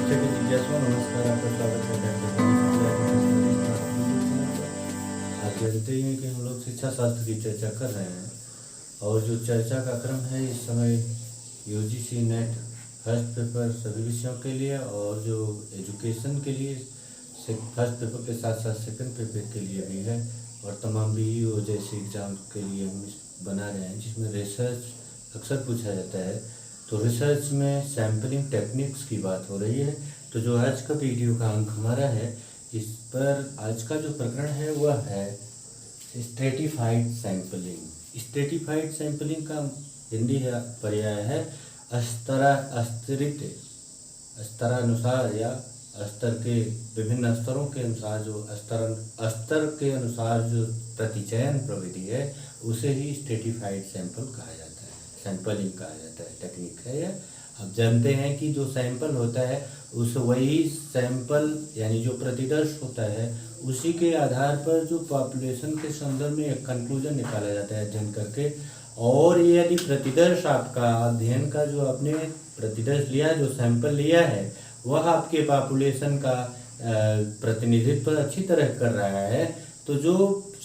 शिक्षा के जिज्ञासुओं, नमस्कार। आपका स्वागत है डॉक्टर आप जानते ही हैं कि हम लोग शिक्षा शास्त्र की चर्चा कर रहे हैं और जो चर्चा का क्रम है इस समय यूजीसी नेट फर्स्ट पेपर सभी विषयों के लिए और जो एजुकेशन के लिए फर्स्ट पेपर के साथ साथ सेकंड पेपर के लिए भी है और तमाम बीईओ जैसे एग्ज़ाम के लिए हम बना रहे हैं जिसमें रिसर्च अक्सर पूछा जाता है। तो रिसर्च में सैम्पलिंग टेक्निक्स की बात हो रही है। तो जो आज का वीडियो का अंक हमारा है, इस पर आज का जो प्रकरण है वह है स्ट्रेटिफाइड सैम्पलिंग। स्ट्रेटिफाइड सैम्पलिंग का हिंदी पर्याय है स्तरानुसार या स्तर के विभिन्न स्तरों के अनुसार जो स्तर के अनुसार जो प्रतिचयन प्रविधि है उसे ही स्ट्रेटिफाइड सैंपल कहा जाता है, सैंपलिंग कहा जाता है, टेक्निक है यह। अब जानते हैं कि जो सैंपल होता है उस वही सैंपल यानी जो प्रतिदर्श होता है उसी के आधार पर जो पॉपुलेशन के संदर्भ में एक कंक्लूजन निकाला जाता है अध्ययन करके। और यदि प्रतिदर्श आपका अध्ययन का जो आपने प्रतिदर्श लिया, जो सैंपल लिया है, वह आपके पॉपुलेशन का प्रतिनिधित्व अच्छी तरह कर रहा है, तो जो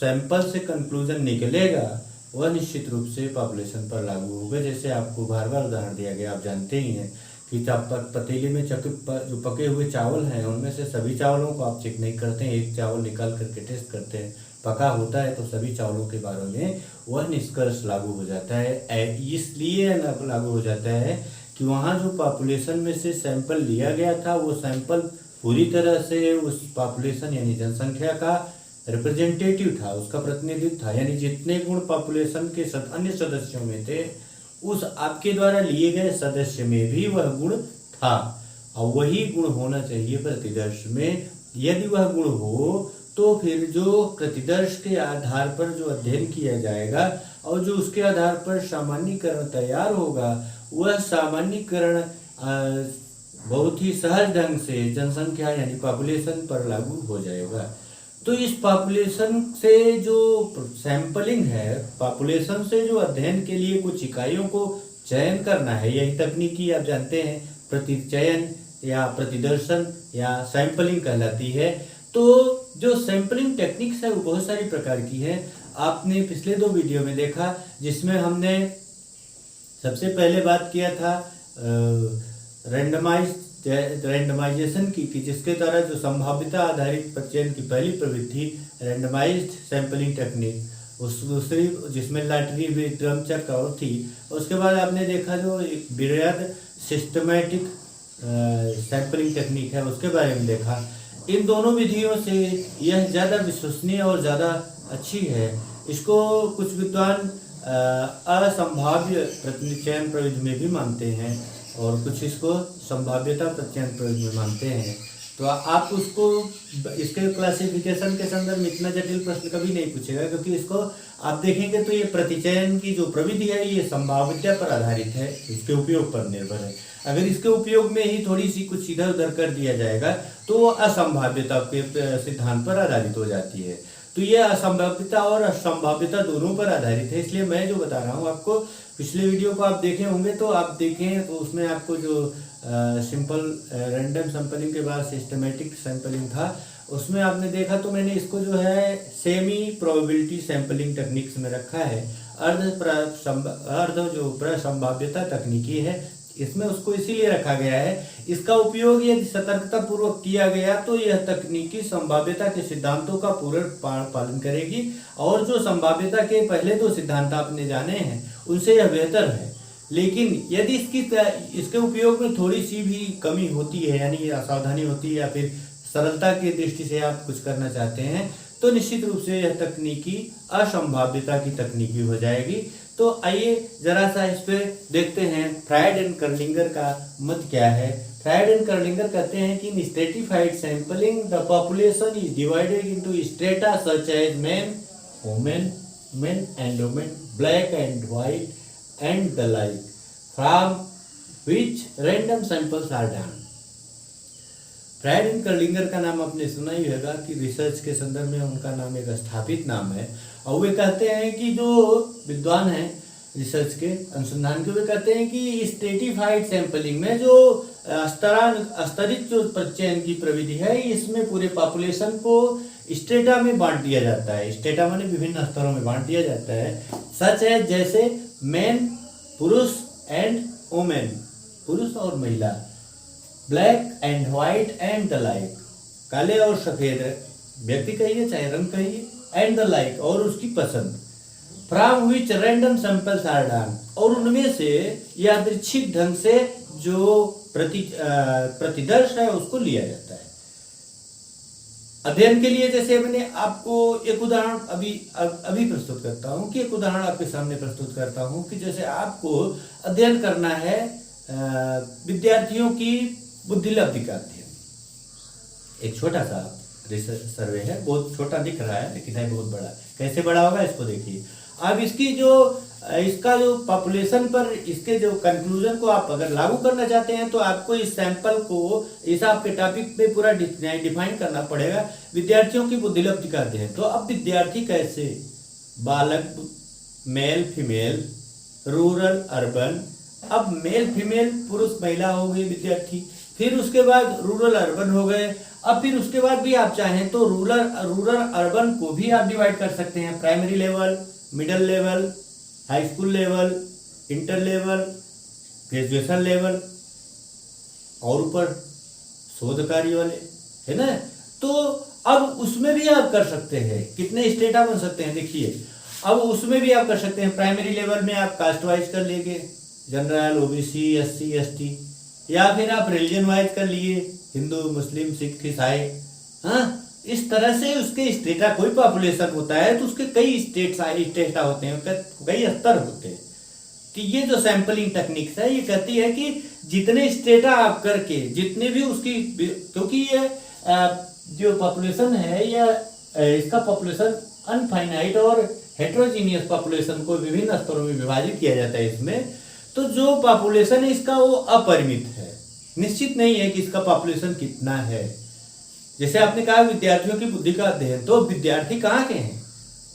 सैंपल से कंक्लूजन निकलेगा वह निश्चित रूप से पॉपुलेशन पर लागू होगा। जैसे आपको बार बार उदाहरण दिया गया, आप जानते ही हैं कि पतीले में जो पके हुए चावल हैं उनमें से सभी चावलों को आप चेक नहीं करते हैं, एक चावल निकाल करके टेस्ट करते हैं, पका होता है तो सभी चावलों के बारे में वह निष्कर्ष लागू हो जाता है। इसलिए लागू हो जाता है कि वहाँ जो पॉपुलेशन में से सैंपल लिया गया था वो सैंपल पूरी तरह से उस पॉपुलेशन यानी जनसंख्या का रिप्रेजेंटेटिव था, उसका प्रतिनिधित्व था, यानी जितने गुण पॉपुलेशन के अन्य सदस्यों में थे उस आपके द्वारा लिए गए सदस्य में भी वह गुण था और वही गुण होना चाहिए प्रतिदर्श में। यदि वह गुण हो तो फिर जो प्रतिदर्श के आधार पर जो अध्ययन किया जाएगा और जो उसके आधार पर सामान्यीकरण तैयार होगा वह सामान्यीकरण बहुत ही सहज ढंग से जनसंख्या यानी पॉपुलेशन पर लागू हो जाएगा। तो इस पॉपुलेशन से जो सैंपलिंग है, पॉपुलेशन से जो अध्ययन के लिए कुछ इकाइयों को चयन करना है, यही तकनीकी आप जानते हैं प्रतिचयन या प्रतिदर्शन या सैंपलिंग कहलाती है। तो जो सैंपलिंग टेक्निक्स है वो बहुत सारी प्रकार की है। आपने पिछले 2 वीडियो में देखा जिसमें हमने सबसे पहले बात किया था रैंडमाइजेशन की जिसके द्वारा जो संभाव्यता आधारित चयन की पहली प्रवृत्ति रैंडमाइज्ड सैंपलिंग टेक्निक, उस दूसरी जिसमें लॉटरी ड्रम चेक और थी। उसके बाद आपने देखा जो एक वृहद सिस्टमैटिक सैंपलिंग टेक्निक है उसके बारे में देखा। इन दोनों विधियों से यह ज़्यादा विश्वसनीय और ज़्यादा अच्छी है। इसको कुछ विद्वान असंभाव्य प्रतिचयन प्रविधि में भी मानते हैं और कुछ इसको संभाव्यता प्रतिचयन प्रविधि में मानते हैं। तो आप उसको इसके क्लासिफिकेशन के संदर्भ में इतना जटिल प्रश्न कभी नहीं पूछेगा, क्योंकि इसको आप देखेंगे तो ये प्रतिचयन की जो प्रविधि है ये संभाव्यता पर आधारित है, इसके उपयोग पर निर्भर है। अगर इसके उपयोग में ही थोड़ी सी कुछ इधर उधर कर दिया जाएगा तो वो असंभाव्यता के सिद्धांत पर आधारित हो जाती है। तो ये असंभाव्यता और असंभाव्यता दोनों पर आधारित है। इसलिए मैं जो बता रहा हूँ आपको, पिछले वीडियो को आप देखे होंगे तो आप देखें तो उसमें आपको जो सिंपल रैंडम सैंपलिंग के बाद सिस्टमेटिक सैंपलिंग था उसमें आपने देखा तो मैंने इसको जो है सेमी प्रोबेबिलिटी सैंपलिंग टेक्निक्स में रखा है। अर्ध जो प्रसंभाव्यता तकनीकी है इसमें उसको इसीलिए रखा गया है। इसका उपयोग यदि सतर्कता पूर्वक किया गया तो यह तकनीकी संभाव्यता के सिद्धांतों का पूर्ण पालन करेगी और जो संभाव्यता के पहले 2 सिद्धांत आपने जाने हैं उनसे यह बेहतर है। लेकिन यदि इसके उपयोग में थोड़ी सी भी कमी होती है, यानी असावधानी होती है या फिर सरलता की दृष्टि से आप कुछ करना चाहते हैं तो निश्चित रूप से यह तकनीकी असंभाव्यता की तकनीकी हो जाएगी। तो आइए जरा सा इस पे देखते हैं फ्रायड एंड कर्लिंगर का मत क्या है। फ्रायड एंड कर्लिंगर कहते हैं कि in stratified sampling the population is divided into strata such as men, women, men and women, black and white and the like, from which random samples are done. Freud and Kerlinger का नाम आपने सुना ही होगा कि research के संदर्भ में उनका नाम एक स्थापित नाम है और वे कहते हैं कि जो विद्वान हैं रिसर्च के अनुसंधान के, वे कहते हैं कि स्ट्रेटिफाइड सैंपलिंग में जो स्तरित जो चयन की प्रविधि है, इसमें पूरे पॉपुलेशन को स्टेटा में बांट दिया जाता है। स्टेटा माने विभिन्न स्तरों में बांट दिया जाता है। सच है जैसे मेन, पुरुष एंड वुमेन, पुरुष और महिला, black and white and the like, काले और सफेद व्यक्ति कहिए चाहे रंग कहिए, एंड द लाइक और उसकी पसंद, from which random samples are done, और उनमें से यादृच्छिक ढंग से जो प्रतिदर्श है उसको लिया जाता है। अध्ययन के लिए जैसे मैंने आपको एक उदाहरण अभी प्रस्तुत करता हूं कि एक उदाहरण आपके सामने प्रस्तुत करता हूं कि जैसे आपको अध्ययन करना है विद्यार्थियों की बुद्धिलब्धि का अध्ययन। एक छोटा सा रिसर्च सर्वे है, बहुत छोटा दिख रहा है लेकिन है बहुत बड़ा। कैसे बड़ा होगा इसको देखिए। अब इसका जो पॉपुलेशन पर इसके जो कंक्लूजन को आप अगर लागू करना चाहते हैं तो आपको इस सैंपल को इस आपके टॉपिक पे पूरा डिफाइन करना पड़ेगा। विद्यार्थियों की बुद्धिलब्धि का अध्ययन। तो अब विद्यार्थी कैसे, बालक, मेल फीमेल, रूरल अर्बन, अब मेल फीमेल पुरुष महिला हो गए विद्यार्थी, फिर उसके बाद रूरल अर्बन हो गए। अब फिर उसके बाद भी आप चाहें तो रूरल अर्बन को भी आप डिवाइड कर सकते हैं, primary level, middle level, high school level, inter level, graduation level और ऊपर शोध कार्य वाले, है ना। तो अब उसमें भी आप कर सकते हैं, कितने स्टेटा बन सकते हैं देखिए। अब उसमें भी आप कर सकते हैं, प्राइमरी लेवल में आप कास्ट वाइज कर लेंगे, जनरल, ओबीसी, एससी, एसटी, या फिर आप रिलीजन वाइज कर लिए, हिंदू, मुस्लिम, सिख, ईसाई। हाँ, इस तरह से उसके स्टेटा, कोई पॉपुलेशन होता है तो उसके कई स्टेटा होते हैं, कई स्तर होते हैं। तो ये जो सैंपलिंग टेक्निक्स है ये कहती है कि जितने स्टेटा आप करके, जितने भी उसकी, क्योंकि ये जो पॉपुलेशन है या इसका पॉपुलेशन अनफाइनाइट और हेट्रोजीनियस पॉपुलेशन को विभिन्न स्तरों में विभाजित किया जाता है इसमें। तो जो पॉपुलेशन है इसका वो अपरिमित है, निश्चित नहीं है कि इसका पॉपुलेशन कितना है। जैसे आपने कहा विद्यार्थियों की बुद्धि का अध्ययन, तो विद्यार्थी कहाँ के हैं?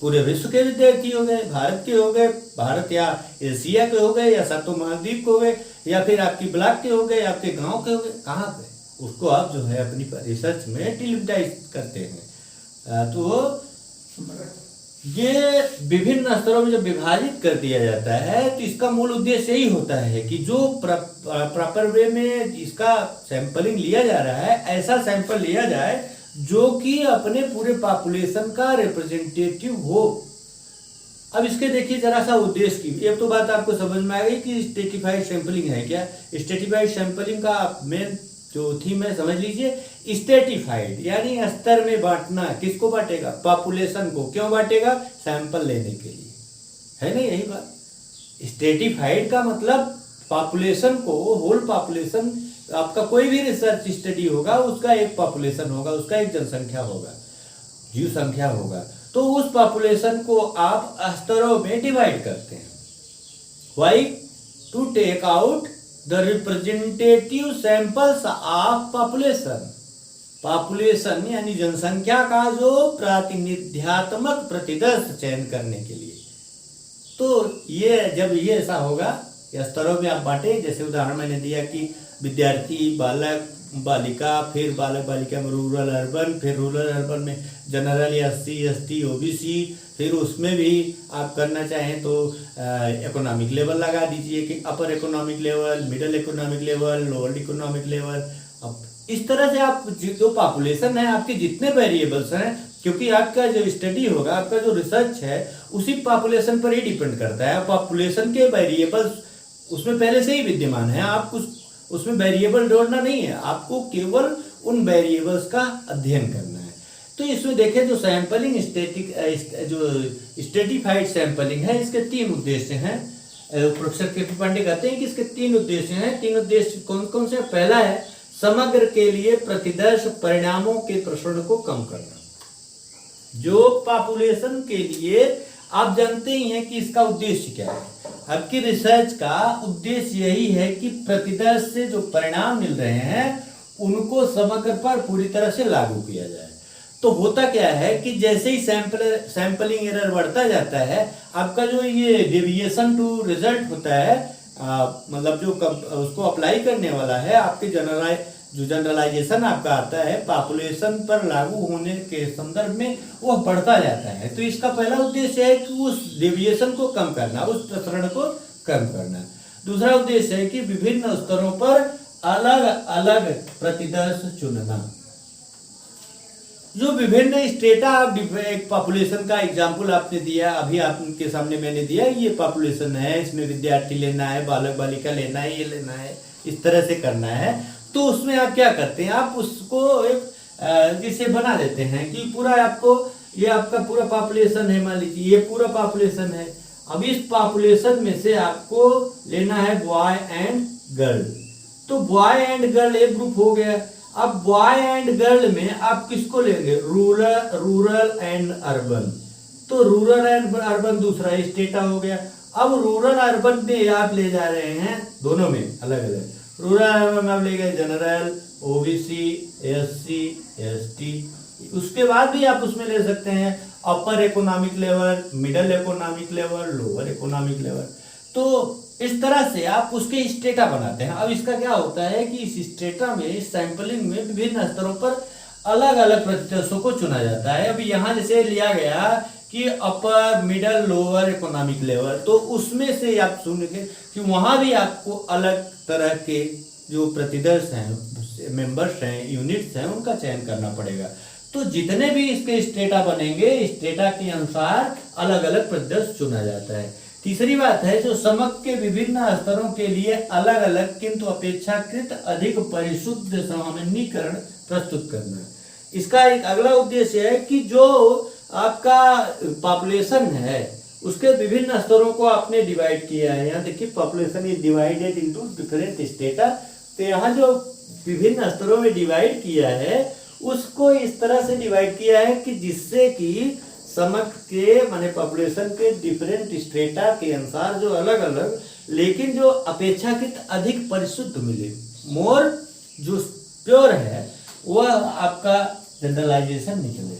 पूरे विश्व के विद्यार्थी हो गए, भारत के हो गए, भारत या एशिया के हो गए, या सातों महाद्वीप के हो गए, या फिर आपकी ब्लॉक के हो गए, आपके गांव के हो गए, कहाँ पे? उसको आप जो है अपनी रिसर्च में डिलिमिटाइज करते हैं। तो ये विभिन्न स्तरों में जब विभाजित कर दिया जाता है तो इसका मूल उद्देश्य यही होता है कि जो प्रॉपर वे में इसका सैंपलिंग लिया जा रहा है, ऐसा सैंपल लिया जाए जो कि अपने पूरे पॉपुलेशन का रिप्रेजेंटेटिव हो। अब इसके देखिए जरा सा उद्देश्य की, ये तो बात आपको समझ में आ गई कि स्ट्रेटिफाइड सैंपलिंग है क्या। स्ट्रेटिफाइड सैंपलिंग का मेन जो थीम है समझ लीजिए, स्ट्रेटिफाइड यानी स्तर में बांटना। किसको बांटेगा? पॉपुलेशन को। क्यों बांटेगा? सैंपल लेने के लिए, है ना यही बात। स्ट्रेटिफाइड का मतलब पॉपुलेशन को, होल पॉपुलेशन, आपका कोई भी रिसर्च स्टडी होगा उसका एक पॉपुलेशन होगा, उसका एक जनसंख्या होगा, जीव संख्या होगा। तो उस पॉपुलेशन को आप स्तरों में डिवाइड करते हैं। Why? To take out the representative samples of population. Population यानी जनसंख्या का जो प्रातिनिध्यात्मक प्रतिदर्श चयन करने के लिए। तो ये जब ये ऐसा होगा, स्तरों में आप बांटे, जैसे उदाहरण मैंने दिया कि विद्यार्थी, बालक, बालिका, फिर बालक बालिका में रूरल अर्बन, फिर रूरल अर्बन में जनरल, एससी, एसटी, ओबीसी, फिर उसमें भी आप करना चाहें तो इकोनॉमिक लेवल लगा दीजिए कि upper economic level, middle economic level, lower economic level. अब इस तरह से आप जो पॉपुलेशन है, आपके जितने वेरिएबल्स हैं, क्योंकि आपका जो स्टडी होगा, आपका जो रिसर्च है उसी पॉपुलेशन पर ही डिपेंड करता है। पॉपुलेशन के वेरिएबल्स उसमें पहले से ही विद्यमान है, आप कुछ उसमें वेरिएबल जोड़ना नहीं है, आपको केवल उन वेरिएबल्स का अध्ययन करना है। तो इसमें देखें जो सैंपलिंग जो स्ट्रेटिफाइड सैंपलिंग है, इसके 3 उद्देश्य हैं। Professor KP. पांडे कहते हैं कि इसके 3 उद्देश्य हैं। 3 उद्देश्य कौन कौन से? पहला है समग्र के लिए प्रतिदर्श परिणामों के प्रसरण को कम करना। जो पॉपुलेशन के लिए आप जानते ही हैं कि इसका उद्देश्य क्या है। आपकी रिसर्च का उद्देश्य यही है कि प्रतिदर्श से जो परिणाम मिल रहे हैं उनको समग्र पर पूरी तरह से लागू किया जाए। तो होता क्या है कि जैसे ही सैंपलिंग एरर बढ़ता जाता है, आपका जो ये डेविएशन टू रिजल्ट होता है, मतलब जो उसको अप्लाई करने वाला है, आपके जनरलाइजेशन आपका आता है पॉपुलेशन पर लागू होने के संदर्भ में, वह बढ़ता जाता है। तो इसका पहला उद्देश्य है कि उस डेविएशन को कम करना, उस प्रसरण को कम करना। दूसरा उद्देश्य है कि विभिन्न स्तरों पर अलग अलग प्रतिदर्श चुनना। जो विभिन्न स्टेटा ऑफ एक पॉपुलेशन का एग्जाम्पल आपने दिया, अभी आपके सामने मैंने दिया, ये पॉपुलेशन है, इसमें विद्यार्थी लेना है, बालक बालिका लेना है, ये लेना है, इस तरह से करना है। तो उसमें आप क्या करते हैं, आप उसको एक जिसे बना देते हैं कि पूरा आपको, ये आपका पूरा पॉपुलेशन है, मान लीजिए ये पूरा पॉपुलेशन है। अब इस पॉपुलेशन में से आपको लेना है बॉय एंड गर्ल। तो बॉय एंड गर्ल एक ग्रुप हो गया। अब बॉय एंड गर्ल में आप किसको लेंगे, रूरल एंड अर्बन। तो रूरल एंड अर्बन दूसरा स्टेटा हो गया। अब रूरल अर्बन में आप ले जा रहे हैं दोनों में अलग अलग। रूरल अर्बन में आप ले गए जनरल, ओबीसी, एससी, एसटी। उसके बाद भी आप उसमें ले सकते हैं upper economic level, middle economic level, lower economic level. तो इस तरह से आप उसके स्टेटा बनाते हैं। अब इसका क्या होता है कि इस स्टेटा में, इस सैंपलिंग में विभिन्न स्तरों पर अलग अलग प्रतिशतों को चुना जाता है। अभी यहाँ जैसे लिया गया कि अपर, मिडिल, लोअर इकोनॉमिक लेवल, तो उसमें से आप सुनेंगे कि वहां भी आपको अलग तरह के जो प्रतिदर्श हैं, मेंबर्स हैं, यूनिट्स हैं, उनका चयन करना पड़ेगा। तो जितने भी इसके स्टेटा बनेंगे, स्टेटा के अनुसार अलग अलग प्रतिदर्श चुना जाता है। तीसरी बात है जो समक के विभिन्न स्तरों के लिए अलग अलग किंतु अपेक्षाकृत अधिक परिशुद्ध सामान्यीकरण प्रस्तुत करना। इसका एक अगला उद्देश्य है कि जो आपका पॉपुलेशन है उसके विभिन्न स्तरों को आपने डिवाइड किया है। यहाँ देखिए population is divided into different strata. तो यहाँ जो विभिन्न स्तरों में डिवाइड किया है उसको इस तरह से डिवाइड किया है कि जिससे कि समक के माने पॉपुलेशन के डिफरेंट स्टेटा के अनुसार जो अलग अलग लेकिन जो अपेक्षाकृत अधिक परिशुद्ध मिले, मोर जो प्योर है वह आपका जनरलाइजेशन निकले।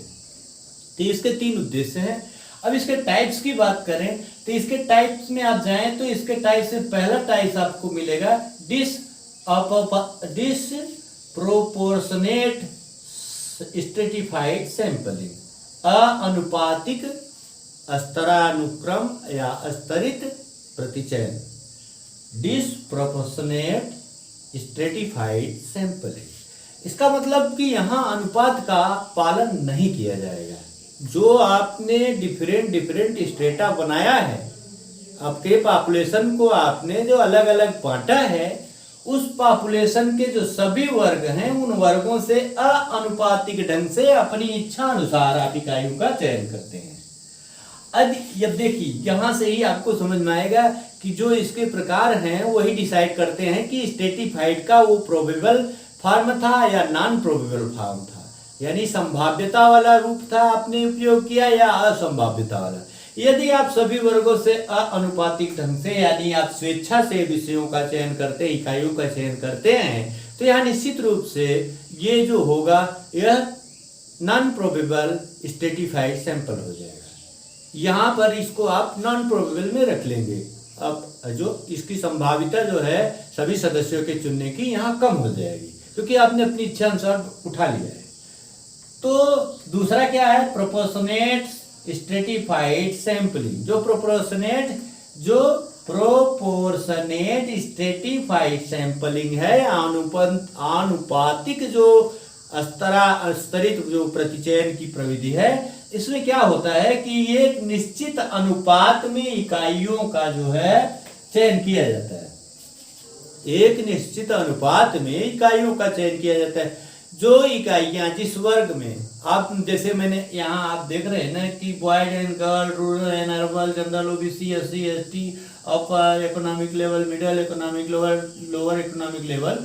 तो इसके तीन उद्देश्य हैं। अब इसके टाइप्स की बात करें तो इसके टाइप्स में आप जाएं तो इसके टाइप से पहला टाइप आपको मिलेगा डिसप्रोपोर्शनेट स्ट्रेटिफाइड सैंपलिंग, अनुपातिक स्तरानुक्रम या स्तरित प्रतिचयन। डिसप्रोपोर्शनेट स्ट्रेटिफाइड सैंपलिंग, इसका मतलब कि यहाँ अनुपात का पालन नहीं किया जाएगा। जो आपने डिफरेंट स्टेटा बनाया है, आपके पॉपुलेशन को आपने जो अलग अलग बांटा है, उस पॉपुलेशन के जो सभी वर्ग हैं उन वर्गों से अनुपातिक ढंग से अपनी इच्छा अनुसार आप इकाइयों का चयन करते हैं। अब देखिए यहाँ से ही आपको समझ में आएगा कि जो इसके प्रकार हैं वही डिसाइड करते हैं कि स्ट्रेटिफाइड का वो प्रोबेबल फॉर्म था या नॉन प्रोबेबल फॉर्म था, यानी संभाव्यता वाला रूप था आपने उपयोग किया या असंभाव्यता वाला। यदि आप सभी वर्गों से अनुपातिक ढंग से यानी आप स्वेच्छा से विषयों का चयन करते, इकाइयों का चयन करते हैं, तो यहाँ निश्चित रूप से ये जो होगा यह नॉन प्रोबेबल स्ट्रेटिफाइड सैंपल हो जाएगा। यहाँ पर इसको आप नॉन प्रोबेबल में रख लेंगे। अब जो इसकी संभाव्यता जो है सभी सदस्यों के चुनने की यहाँ कम हो जाएगी क्योंकि आपने अपनी इच्छा अनुसार उठा लिया है। तो दूसरा क्या है, प्रोपोर्शनेट स्ट्रेटिफाइड सैंपलिंग। जो प्रोपोर्शनेट स्ट्रेटिफाइड सैंपलिंग है, आनुपातिक जो स्तरित जो प्रतिचयन की प्रविधि है, इसमें क्या होता है कि एक निश्चित अनुपात में इकाइयों का जो है चयन किया जाता है। एक निश्चित अनुपात में इकाइयों का चयन किया जाता है। जो इकाइयां जिस वर्ग में आप, जैसे मैंने यहाँ आप देख रहे हैं ना कि boys and girl, rural and urban, general, OBC, SC, ST, upper economic level, middle economic level, lower economic level,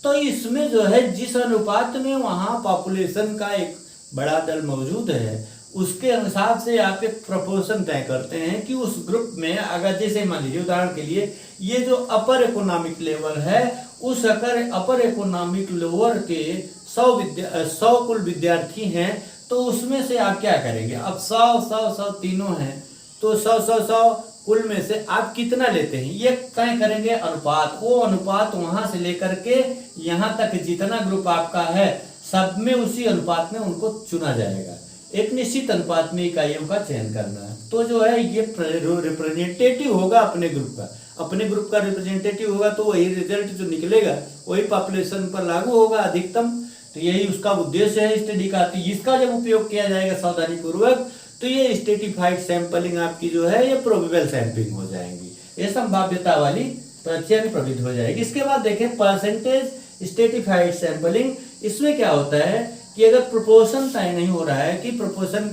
तो इसमें जो है जिस अनुपात में वहाँ पॉपुलेशन का एक बड़ा दल मौजूद है उसके अनुसार से आप एक प्रपोर्शन तय करते हैं कि उस ग्रुप में अगर, जैसे मान लीजिए उदाहरण के लिए ये जो अपर इकोनॉमिक लेवल है, उस अपर इकोनॉमिक लेवल के 100 कुल विद्यार्थी हैं, तो उसमें से आप क्या करेंगे, अब 100 तीनों हैं तो 100 कुल में से आप कितना लेते हैं ये तय करेंगे अनुपात। वो अनुपात वहां से लेकर के यहां तक जितना ग्रुप आपका है सब में उसी अनुपात में उनको चुना जाएगा। एक निश्चित अनुपात में इकाइयों का चयन करना है। तो जो है ये रिप्रेजेंटेटिव होगा अपने ग्रुप का, अपने ग्रुप का रिप्रेजेंटेटिव होगा तो वही रिजल्ट जो निकलेगा वही पॉपुलेशन पर लागू होगा अधिकतम। तो यही उसका उद्देश्य है स्टडी का। तो इसका जब उपयोग किया जाएगा सावधानी पूर्वक तो ये स्ट्रेटिफाइड सैंपलिंग आपकी जो है ये प्रोबेबल सैंपलिंग हो जाएंगी, ये संभाव्यता वाली चयन प्रविधि हो जाएगी। इसके बाद देखें परसेंटेज स्ट्रेटिफाइड सैंपलिंग। इसमें क्या होता है कि अगर प्रोपोर्शन तय नहीं हो रहा है कि प्रोपोर्शन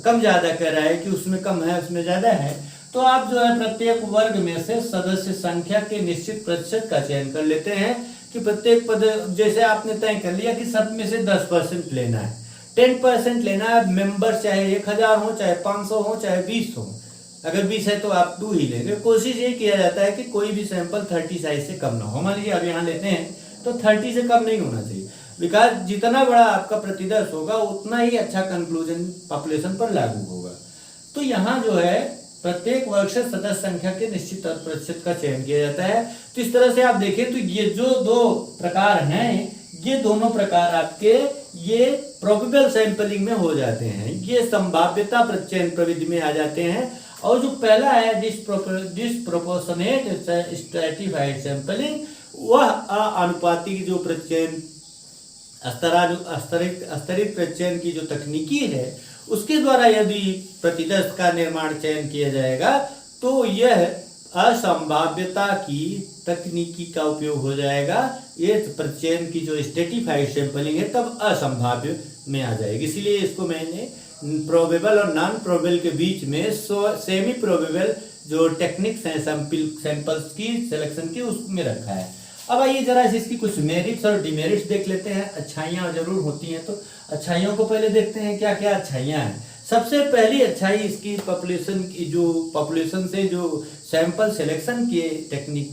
कम ज्यादा कह रहा है कि उसमें कम है उसमें ज्यादा है, तो आप जो है प्रत्येक वर्ग में से सदस्य संख्या के निश्चित प्रतिशत का चयन कर लेते हैं कि प्रत्येक पद जैसे आपने तय कर लिया कि सब में से 10% लेना है, 10% लेना है। मेंबर चाहे 1000 हो, चाहे 500 हो, चाहे 20 हो। अगर 20 है तो आप 2 ही लेंगे। कोशिश ये किया जाता है कि कोई भी सैंपल 30 साइज से कम ना हो। मान लीजिए अब यहाँ लेते हैं तो 30 से कम नहीं होना चाहिए, बिकॉज जितना बड़ा आपका प्रतिदर्श होगा उतना ही अच्छा कंक्लूजन पॉपुलेशन पर लागू होगा। तो यहाँ जो है प्रत्येक वर्ग से सदस्य संख्या के निश्चित प्रतिशत का चयन किया जाता है। तो इस तरह से आप देखें तो ये जो 2 प्रकार हैं ये दोनों प्रकार आपके ये प्रोबेबल सैंपलिंग में हो जाते हैं, ये संभाव्यता प्रचयन प्रविधि में आ जाते हैं। और जो पहला है डिस्प्रोपोर्शनेट स्ट्रैटिफाइड सैंपलिंग, वह अनुपातिक जो प्रचयन स्तरित प्रचयन की जो तकनीकी है उसके द्वारा यदि प्रतिदर्श का निर्माण चयन किया जाएगा तो यह असंभाव्यता की तकनीकी का उपयोग हो जाएगा। ये प्रचयन की जो स्ट्रेटिफाइड सैंपलिंग है तब असंभाव्य में आ जाएगी। इसीलिए इसको मैंने प्रोबेबल और नॉन प्रोबेबल के बीच में सेमी प्रोबेबल जो टेक्निक्स हैं सैंपल्स की सिलेक्शन की उसमें रखा है। अब आइए जरा इसकी कुछ मेरिट्स और डिमेरिट्स देख लेते हैं। अच्छाइयाँ जरूर होती हैं तो अच्छाइयों को पहले देखते हैं क्या क्या अच्छाइयाँ हैं। सबसे पहली अच्छाई इसकी पॉपुलेशन से जो सैंपल सिलेक्शन की टेक्निक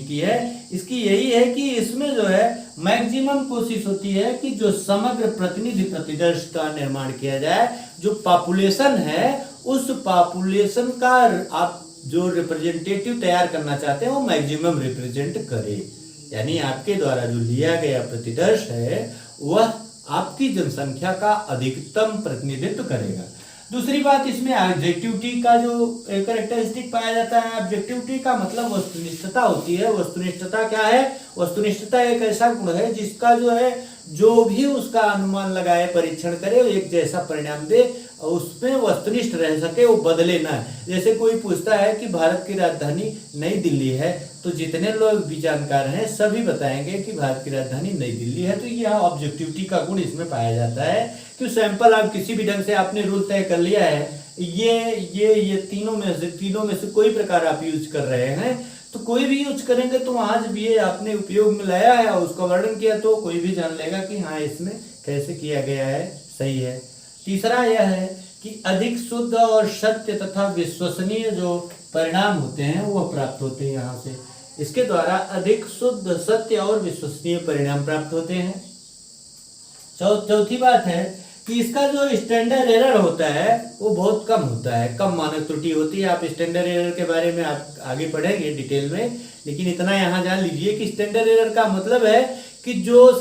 की है इसकी यही है कि इसमें जो है मैक्सिमम कोशिश होती है कि जो समग्र प्रतिनिधि प्रतिदर्श का निर्माण किया जाए। जो पॉपुलेशन है उस पॉपुलेशन का आप जो रिप्रेजेंटेटिव तैयार करना चाहते हैं वो मैक्सिमम रिप्रेजेंट करे, यानी आपके द्वारा जो लिया गया प्रतिदर्श है वह आपकी जनसंख्या का अधिकतम प्रतिनिधित्व करेगा। दूसरी बात इसमें ऑब्जेक्टिविटी का जो कैरेक्टरिस्टिक पाया जाता है। ऑब्जेक्टिविटी का मतलब वस्तुनिष्ठता होती है। वस्तुनिष्ठता क्या है? वस्तुनिष्ठता एक ऐसा गुण है जिसका जो है जो भी उसका अनुमान लगाए परीक्षण करे एक जैसा परिणाम दे और उसमें वस्तुनिष्ठ रह सके, वो बदले ना। जैसे कोई पूछता है कि भारत की राजधानी नई दिल्ली है तो जितने लोग भी जानकार हैं सभी बताएंगे कि भारत की राजधानी नई दिल्ली है। तो यह ऑब्जेक्टिविटी का गुण इसमें पाया जाता है कि सैंपल आप किसी भी ढंग से आपने रूल तय कर लिया है, ये तीनों में से कोई प्रकार आप यूज कर रहे हैं तो कोई भी यूज करेंगे तो वहां जब ये आपने उपयोग में लाया है और उसका वर्णन किया तो कोई भी जान लेगा कि हाँ इसमें कैसे किया गया है, सही है। तीसरा यह है कि अधिक शुद्ध और सत्य तथा विश्वसनीय जो परिणाम होते हैं वो प्राप्त होते हैं यहाँ से। इसके द्वारा अधिक शुद्ध सत्य और विश्वसनीय परिणाम प्राप्त होते हैं। चौथी बात है कि इसका जो स्टैंडर्ड एरर होता है वो बहुत कम होता है, कम मानक त्रुटि होती है। आप स्टैंडर्ड एरर के बारे में आप आगे पढ़ेंगे डिटेल में, लेकिन इतना यहाँ जान लीजिए कि स्टैंडर्ड एरर का मतलब है कि जो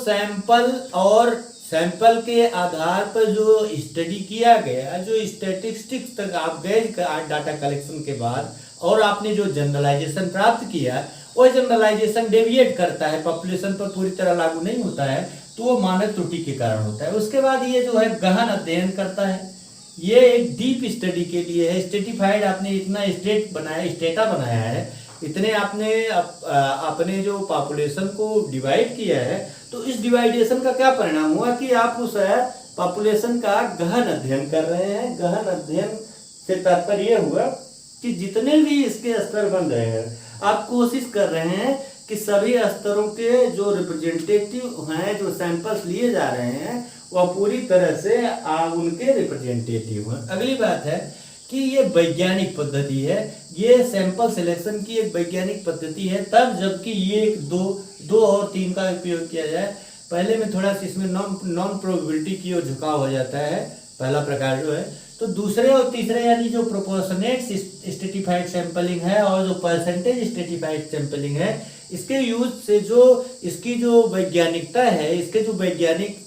सैंपल के आधार पर जो स्टडी किया गया, जो स्टैटिस्टिक्स तक आप गए डाटा कलेक्शन के बाद और आपने जो जनरलाइजेशन प्राप्त किया वो जनरलाइजेशन डेविएट करता है, पॉपुलेशन पर पूरी तरह लागू नहीं होता है, तो वो मानक त्रुटि के कारण होता है। उसके बाद ये जो है गहन अध्ययन करता है, ये एक डीप स्टडी के लिए है। स्ट्रेटिफाइड आपने इतना स्टेटा बनाया है, इतने आपने अपने जो पॉपुलेशन को डिवाइड किया है, तो इस डिवाइडेशन का क्या परिणाम हुआ कि आप उस पॉपुलेशन का गहन अध्ययन कर रहे हैं। गहन अध्ययन से तात्पर्य यह हुआ कि जितने भी इसके स्तर बन रहे हैं आप कोशिश कर रहे हैं कि सभी स्तरों के जो रिप्रेजेंटेटिव हैं, जो सैंपल्स लिए जा रहे हैं वह पूरी तरह से उनके रिप्रेजेंटेटिव हैं। अगली बात है कि ये वैज्ञानिक पद्धति है, ये सैंपल सिलेक्शन की एक वैज्ञानिक पद्धति है, तब जबकि ये 2 और 3 का उपयोग किया जाए। पहले में थोड़ा सा इसमें नॉन प्रोबेबिलिटी की ओर झुकाव हो जाता है, पहला प्रकार जो है। तो दूसरे और तीसरे यानी जो प्रोपोर्शनेट स्ट्रेटिफाइड सैंपलिंग है और जो परसेंटेज स्ट्रेटिफाइड सैंपलिंग है, इसके यूज से जो इसकी जो वैज्ञानिकता है, इसके जो वैज्ञानिक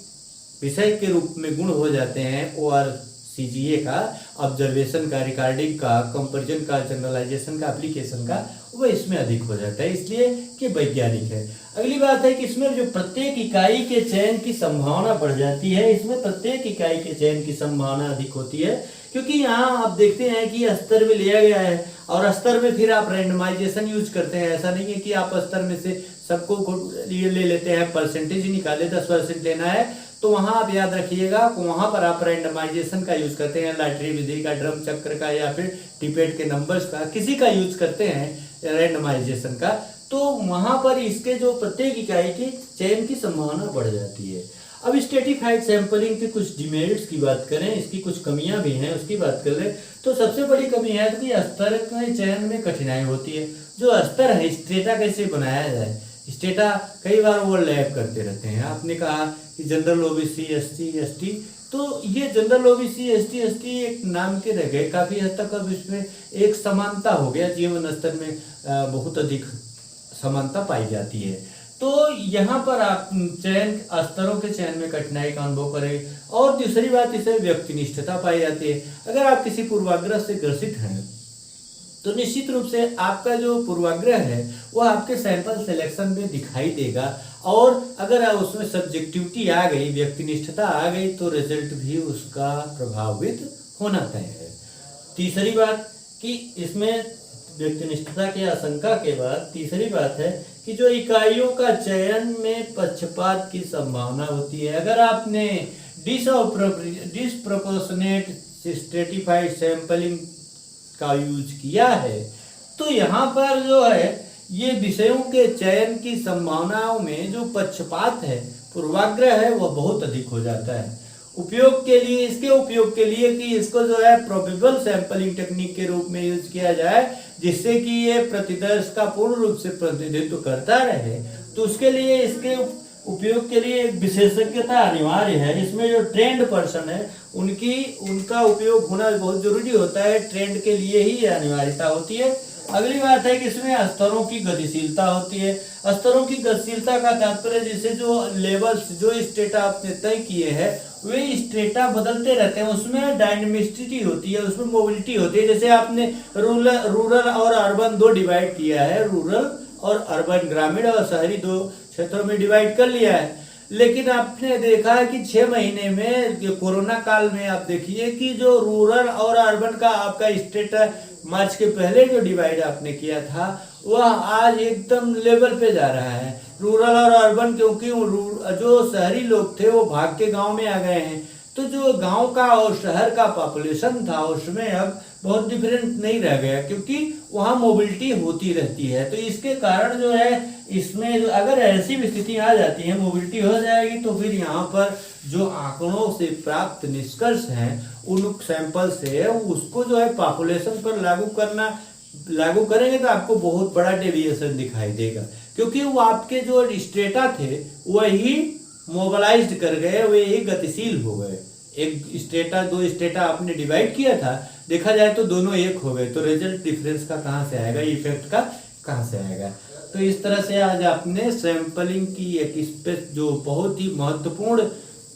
विषय के रूप में गुण हो जाते हैं ORCGA का, ऑब्जर्वेशन का, रिकॉर्डिंग का, कंपैरिजन का, जनरलाइजेशन का, एप्लीकेशन का, वो इसमें अधिक हो जाता है, इसलिए कि वैज्ञानिक है। अगली बात है कि इसमें जो प्रत्येक इकाई के चयन की संभावना बढ़ जाती है, इसमें प्रत्येक इकाई के चयन की संभावना अधिक होती है, क्योंकि यहाँ आप देखते हैं कि स्तर में लिया गया है और स्तर में फिर आप रैंडमाइजेशन यूज करते हैं। ऐसा नहीं है कि आप स्तर में से सबको ये ले लेते हैं, परसेंटेज निकाले 10% लेना है, तो वहां आप याद रखिएगा, वहां पर आप रैंडमाइजेशन का यूज करते हैं, लॉटरी विधि का, ड्रम चक्र का, या फिर टिपेट के नंबर्स का, किसी का यूज करते हैं रैंडमाइजेशन का, तो वहां पर इसके जो प्रत्येक इकाई के चयन की संभावना बढ़ जाती है। अब स्ट्रेटिफाइड सैंपलिंग के कुछ डिमेरिट्स की बात करें, इसकी कुछ कमियां भी हैं, उसकी बात कर ले तो सबसे बड़ी कमी है कि स्तर के चयन में कठिनाई होती है। जो स्तर है, स्ट्रेटा कैसे बनाया जाए, स्टेटा कई बार ओवरलैप करते रहते हैं। आपने कहा कि जनरल OBC SC ST, तो ये जनरल OBC ST ST एक नाम के रह गए, काफी हद तक अब इसमें एक समानता हो गया, जीवन स्तर में बहुत अधिक समानता पाई जाती है। तो यहाँ पर आप चयन स्तरों के चयन में कठिनाई का अनुभव करें। और दूसरी बात, इसे व्यक्तिनिष्ठता पाई जाती है। अगर आप किसी पूर्वाग्रह से ग्रसित हैं तो निश्चित रूप से आपका जो पूर्वाग्रह है वो आपके सैंपल सिलेक्शन में दिखाई देगा, और अगर उसमें सब्जेक्टिविटी आ गई, व्यक्तिनिष्ठता आ गई, तो रिजल्ट भी उसका प्रभावित होना तय है। तीसरी बात कि इसमें व्यक्तिनिष्ठता की आशंका के बाद तीसरी बात है कि जो इकाइयों का चयन में पक्षपात की संभावना होती है। अगर आपने डिसप्रोपोर्शनेट स्ट्रेटिफाइड सैंपलिंग का यूज किया है, तो यहाँ पर जो है ये विषयों के चयन की संभावनाओं में जो पक्षपात है, पूर्वाग्रह है, वह बहुत अधिक हो जाता है। उपयोग के लिए, इसके उपयोग के लिए कि इसको जो है प्रोबेबल सैंपलिंग टेक्निक के रूप में यूज किया जाए, जिससे कि ये प्रतिदर्श का पूर्ण रूप से प्रतिनिधित्व करता रहे, तो उसके लिए इसके उपयोग के लिए एक विशेषज्ञता अनिवार्य है। इसमें जो ट्रेंड पर्सन है उनका उपयोग होना बहुत जरूरी होता है, ट्रेंड के लिए ही अनिवार्यता होती है। अगली बात है कि इसमें स्तरों की गतिशीलता होती है। स्तरों की गतिशीलता का तात्पर्य, जैसे जो लेवल्स, जो स्टेटा आपने तय किए हैं, वे स्टेटा बदलते रहते हैं, उसमें डायनेमिसिटी होती है, उसमें मोबिलिटी होती है। जैसे आपने रूरल और अर्बन दो डिवाइड किया है, रूरल और अर्बन, ग्रामीण और शहरी दो क्षेत्रों में डिवाइड कर लिया है, लेकिन आपने देखा है कि 6 महीने में कोरोना काल में आप देखिए कि जो रूरल और अर्बन का आपका स्टेटा मार्च के पहले जो डिवाइड आपने किया था वह आज एकदम लेवल पे जा रहा है, रूरल और अर्बन, क्योंकि जो शहरी लोग थे वो भाग के गांव में आ गए हैं। तो जो गांव का और शहर का पॉपुलेशन था उसमें अब बहुत डिफरेंस नहीं रह गया, क्योंकि वहां मोबिलिटी होती रहती है। तो इसके कारण जो है इसमें अगर ऐसी स्थिति आ जाती है, मोबिलिटी हो जाएगी, तो फिर यहाँ पर जो आंकड़ों से प्राप्त निष्कर्ष हैं उन सैंपल से उसको जो है पॉपुलेशन पर लागू करेंगे तो आपको बहुत बड़ा डेविएशन दिखाई देगा, क्योंकि वो आपके जो स्टेटा थे वही मोबिलाइज्ड कर गए, वे ही गतिशील हो गए। एक स्टेटा, दो स्टेटा आपने डिवाइड किया था, देखा जाए तो दोनों एक हो गए, तो रिजल्ट डिफरेंस का कहाँ से आएगा, इफेक्ट का कहाँ से आएगा। तो इस तरह से आज आपने सैंपलिंग की एक जो बहुत ही महत्वपूर्ण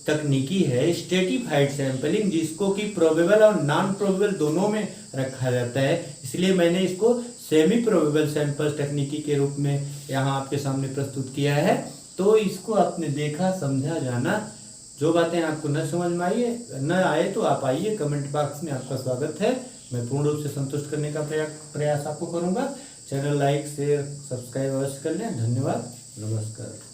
तकनीकी है, स्ट्रेटिफाइड सैंपलिंग, जिसको कि प्रोबेबल और नॉन प्रोबेबल दोनों में रखा जाता है, इसलिए मैंने इसको सेमी प्रोबेबल सैंपल तकनीकी के रूप में यहाँ आपके सामने प्रस्तुत किया है। तो इसको आपने देखा, समझा, जाना। जो बातें आपको न समझ में न आए तो आप आइए, कमेंट बॉक्स में आपका स्वागत है। मैं पूर्ण रूप से संतुष्ट करने का प्रयास आपको करूंगा। चैनल लाइक, शेयर, सब्सक्राइब अवश्य कर लें। धन्यवाद, नमस्कार।